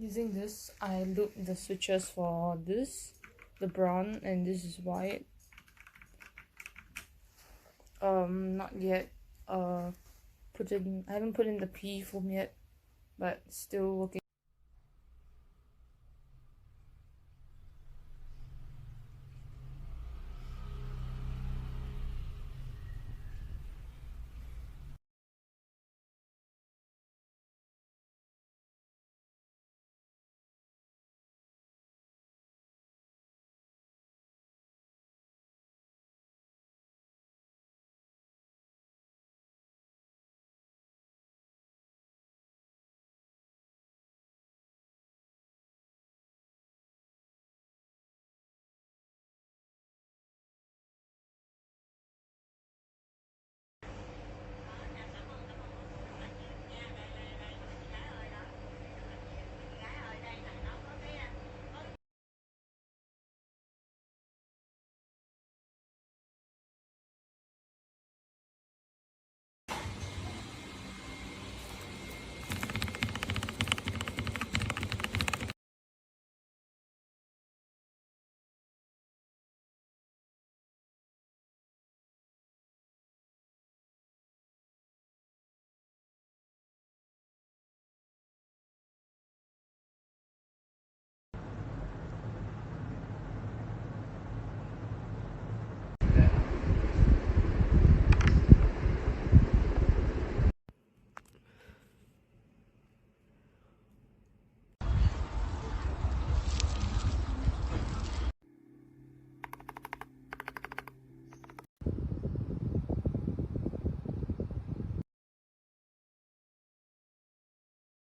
Using this, I looped the switches for this, the brown, and this is white. Not yet I haven't put in the P foam yet, but still working